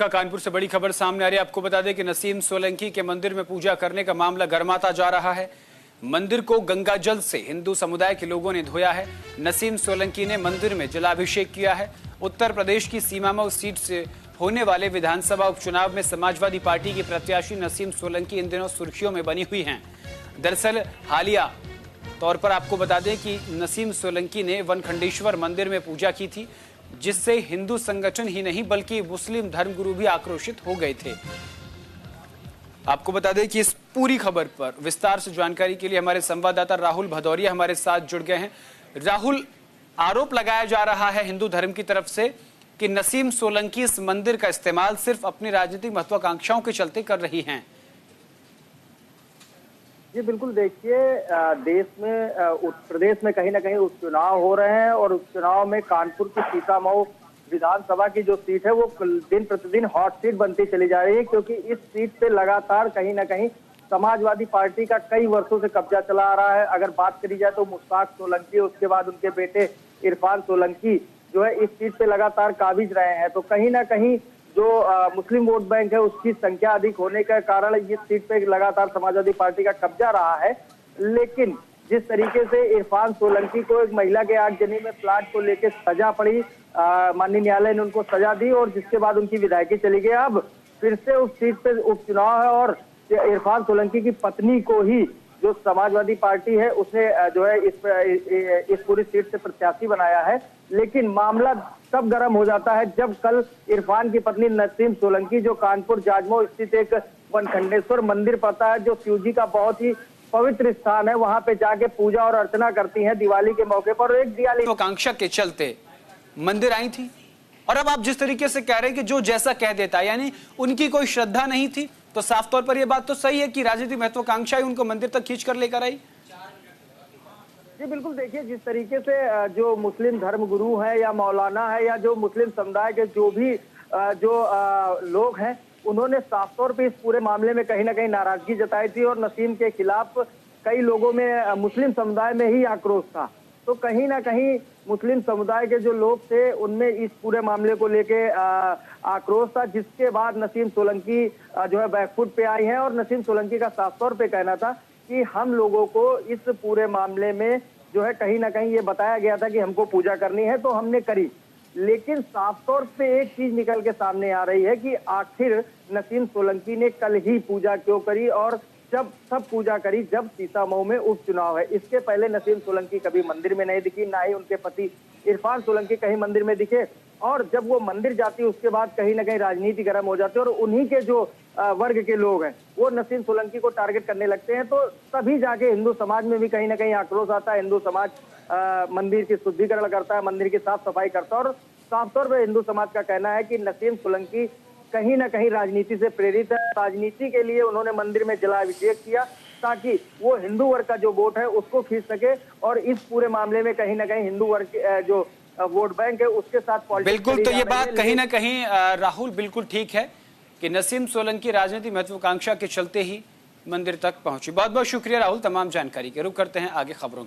कानपुर से बड़ी खबर सामने आ रही है। आपको बता दें कि नसीम सोलंकी के मंदिर में पूजा करने का मामला गरमाता जा रहा है। मंदिर को गंगा जल से हिंदू समुदाय के लोगों ने धोया है। नसीम सोलंकी ने मंदिर में जलाभिषेक किया है। उत्तर प्रदेश की सीमा में उस सीट से होने वाले विधानसभा उपचुनाव में समाजवादी पार्टी की प्रत्याशी नसीम सोलंकी इन दिनों सुर्खियों में बनी हुई हैं। दरअसल हालिया तौर पर आपको बता दें कि नसीम सोलंकी ने वनखंडेश्वर मंदिर में पूजा की थी, जिससे हिंदू संगठन ही नहीं बल्कि मुस्लिम धर्मगुरु भी आक्रोशित हो गए थे। आपको बता दें कि इस पूरी खबर पर विस्तार से जानकारी के लिए हमारे संवाददाता राहुल भदौरिया हमारे साथ जुड़ गए हैं। राहुल, आरोप लगाया जा रहा है हिंदू धर्म की तरफ से कि नसीम सोलंकी इस मंदिर का इस्तेमाल सिर्फ अपनी राजनीतिक महत्वाकांक्षाओं के चलते कर रही हैं। जी बिल्कुल, देखिए देश में उत्तर प्रदेश में कहीं ना कहीं उपचुनाव हो रहे हैं और उपचुनाव में कानपुर की सीतामऊ विधानसभा की जो सीट है वो दिन प्रतिदिन हॉट सीट बनती चली जा रही है, क्योंकि इस सीट पे लगातार कहीं ना कहीं समाजवादी पार्टी का कई वर्षों से कब्जा चला आ रहा है। अगर बात करी जाए तो मुश्ताक सोलंकी, उसके बाद उनके बेटे इरफान सोलंकी जो है इस सीट पे लगातार काबिज रहे हैं। तो कहीं ना कहीं जो मुस्लिम वोट बैंक है उसकी संख्या अधिक होने के कारण इस सीट पे लगातार समाजवादी पार्टी का कब्जा रहा है। लेकिन जिस तरीके से इरफान सोलंकी को एक महिला के आगजनी में प्लाट को लेकर सजा पड़ी, माननीय न्यायालय ने उनको सजा दी और जिसके बाद उनकी विधायकी चली गई। अब फिर से उस सीट पे उपचुनाव है और इरफान सोलंकी की पत्नी को ही जो समाजवादी पार्टी है उसने जो है इस पूरी सीट से प्रत्याशी बनाया है। लेकिन मामला तब गर्म हो जाता है जब कल इरफान की पत्नी नसीम सोलंकी, जो कानपुर जाजमऊ स्थित एक वनखंडेश्वर मंदिर पता है जो शिव जी का बहुत ही पवित्र स्थान है, वहां पे जाके पूजा और अर्चना करती हैं दिवाली के मौके पर। एक दिवाली आकांक्षा के चलते मंदिर आई थी और अब आप जिस तरीके से कह रहे हैं कि जो जैसा कह देता, यानी उनकी कोई श्रद्धा नहीं थी, तो साफ तौर पर यह बात तो सही है कि राजनीतिक महत्वाकांक्षा ही उनको मंदिर तक खींच कर लेकर आई। जी बिल्कुल, देखिए जिस तरीके से जो मुस्लिम धर्म गुरु है या मौलाना है या जो मुस्लिम समुदाय के जो भी लोग हैं, उन्होंने साफ तौर पे इस पूरे मामले में कहीं ना कहीं नाराजगी जताई थी और नसीम के खिलाफ कई लोगों में मुस्लिम समुदाय में ही आक्रोश था। तो कहीं ना कहीं मुस्लिम समुदाय के जो लोग थे उनमें इस पूरे मामले को लेके आक्रोश था, जिसके बाद नसीम सोलंकी जो है बैकफुट पे आई हैं और नसीम सोलंकी का साफ तौर पे कहना था कि हम लोगों को इस पूरे मामले में जो है कहीं ना कहीं ये बताया गया था कि हमको पूजा करनी है तो हमने करी। लेकिन साफ तौर पे एक चीज निकल के सामने आ रही है कि आखिर नसीम सोलंकी ने कल ही पूजा क्यों करी और जब सब पूजा करी जब सीतामऊ में उपचुनाव है। इसके पहले नसीम सोलंकी कभी मंदिर में नहीं दिखी, ना ही उनके पति इरफान सोलंकी कहीं मंदिर में दिखे। और जब वो मंदिर जाती है उसके बाद कहीं ना कहीं राजनीति गर्म हो जाती है और उन्हीं के जो वर्ग के लोग हैं वो नसीम सोलंकी को टारगेट करने लगते हैं। तो तभी जाके हिंदू समाज में भी कहीं ना कहीं आक्रोश आता है। हिंदू समाज मंदिर की शुद्धिकरण करता है, मंदिर की साफ सफाई करता है और साफ तौर पर हिंदू समाज का कहना है कि नसीम सोलंकी कहीं ना कहीं राजनीति से प्रेरित है। राजनीति के लिए उन्होंने मंदिर में जलाभिषेक किया ताकि वो हिंदू वर्ग का जो वोट है उसको खींच सके और इस पूरे मामले में कहीं ना कहीं हिंदू वर्ग जो वोट बैंक है उसके साथ बिल्कुल। तो ये बात कहीं ना कहीं राहुल बिल्कुल ठीक है कि नसीम सोलंकी राजनीतिक महत्वाकांक्षा के चलते ही मंदिर तक पहुंची। बहुत बहुत शुक्रिया राहुल तमाम जानकारी के। रुख करते हैं आगे खबरों